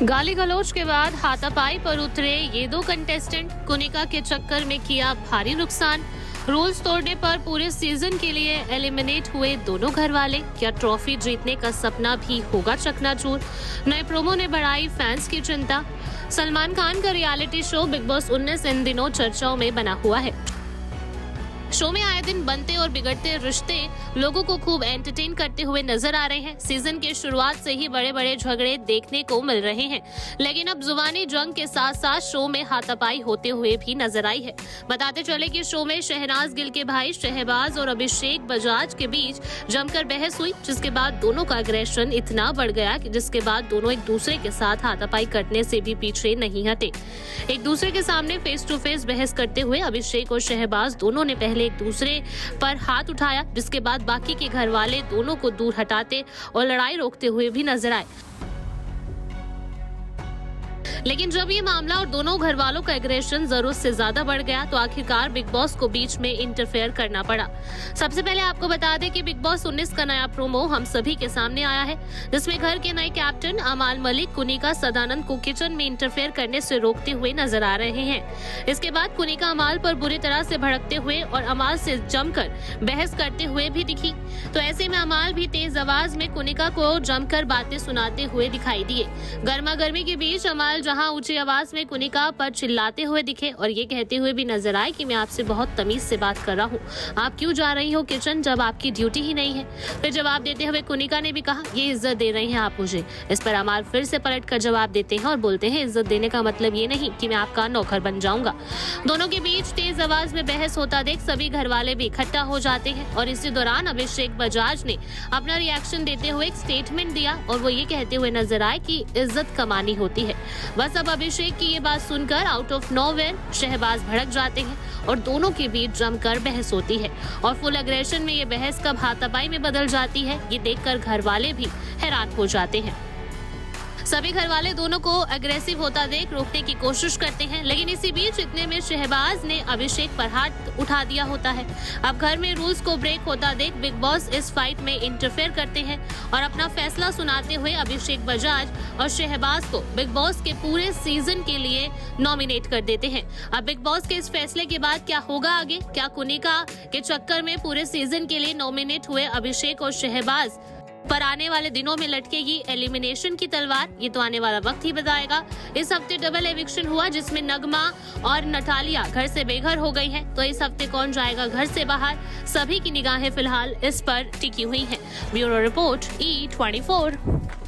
गाली गलौज के बाद हाथापाई पर उतरे ये दो कंटेस्टेंट। कुनिका के चक्कर में किया भारी नुकसान। रूल्स तोड़ने पर पूरे सीजन के लिए एलिमिनेट हुए दोनों घरवाले। क्या ट्रॉफी जीतने का सपना भी होगा चकनाचूर? नए प्रोमो ने बढ़ाई फैंस की चिंता। सलमान खान का रियलिटी शो बिग बॉस 19 इन दिनों चर्चाओं में बना हुआ है। शो में आए दिन बनते और बिगड़ते रिश्ते लोगों को खूब एंटरटेन करते हुए नजर आ रहे हैं। सीजन के शुरुआत से ही बड़े बड़े झगड़े देखने को मिल रहे हैं, लेकिन अब जुबानी जंग के साथ साथ शो में हाथापाई होते हुए भी नजर आई है। बताते चले कि शो में शहनाज गिल के भाई शहबाज और अभिषेक बजाज के बीच जमकर बहस हुई, जिसके बाद दोनों का एग्रेशन इतना बढ़ गया कि जिसके बाद दोनों एक दूसरे के साथ हाथापाई करने से भी पीछे नहीं हटे। एक दूसरे के सामने फेस टू फेस बहस करते हुए अभिषेक और शहबाज दोनों ने पहले एक दूसरे पर हाथ उठाया, जिसके बाद बाकी के घर वाले दोनों को दूर हटाते और लड़ाई रोकते हुए भी नजर आए। लेकिन जब ये मामला और दोनों घर वालों का एग्रेशन जरूरत से ज्यादा बढ़ गया तो आखिरकार बिग बॉस को बीच में इंटरफेयर करना पड़ा। सबसे पहले आपको बता दें कि बिग बॉस 19 का नया प्रोमो हम सभी के सामने आया है, जिसमें घर के नए कैप्टन अमाल मलिक कुनिका सदानंद को किचन में इंटरफेयर करने से रोकते हुए नजर आ रहे हैं। इसके बाद कुनिका अमाल पर बुरी तरह से भड़कते हुए और अमाल से जमकर बहस करते हुए भी दिखी। तो ऐसे में अमाल भी तेज आवाज में कुनिका को जमकर बातें सुनाते हुए दिखाई दिए। गर्मा गर्मी के बीच अमाल जहां ऊंची आवाज में कुनिका पर चिल्लाते हुए दिखे और ये कहते हुए भी नजर आए कि मैं आपसे बहुत तमीज से बात कर रहा हूँ, आप क्यों जा रही हो किचन जब आपकी ड्यूटी ही नहीं है। फिर जवाब देते हुए कुनिका ने भी कहा, ये इज्जत दे रही हैं आप मुझे। इस पर अमाल फिर से पलट कर जवाब देते हैं और बोलते हैं, इज्जत देने का मतलब ये नहीं कि मैं आपका नौकर बन जाऊंगा। दोनों के बीच तेज आवाज में बहस होता देख सभी घर वाले भी इकट्ठा हो जाते हैं और इसी दौरान अभिषेक बजाज ने अपना रिएक्शन देते हुए एक स्टेटमेंट दिया और वो ये कहते हुए नजर आए कि इज्जत कमानी होती है। बस अब अभिषेक की ये बात सुनकर आउट ऑफ नोवेयर शहबाज भड़क जाते हैं और दोनों के बीच जमकर बहस होती है और फुल एग्रेशन में ये बहस कब हाथापाई में बदल जाती है, ये देखकर घर वाले भी हैरान हो जाते हैं। सभी घर वाले दोनों को अग्रेसिव होता देख रोकने की कोशिश करते हैं, लेकिन इसी बीच इतने में शहबाज ने अभिषेक पर हाथ उठा दिया होता है। अब घर में रूल्स को ब्रेक होता देख बिग बॉस इस फाइट में इंटरफेयर करते हैं और अपना फैसला सुनाते हुए अभिषेक बजाज और शहबाज को बिग बॉस के पूरे सीजन के लिए नॉमिनेट कर देते हैं। अब बिग बॉस के इस फैसले के बाद क्या होगा आगे? क्या कुनिका के चक्कर में पूरे सीजन के लिए नॉमिनेट हुए अभिषेक और शहबाज पर आने वाले दिनों में लटकेगी एलिमिनेशन की तलवार? ये तो आने वाला वक्त ही बताएगा। इस हफ्ते डबल एविक्शन हुआ, जिसमें नगमा और नटालिया घर से बेघर हो गई हैं। तो इस हफ्ते कौन जाएगा घर से बाहर? सभी की निगाहें फिलहाल इस पर टिकी हुई हैं। Bureau report E24।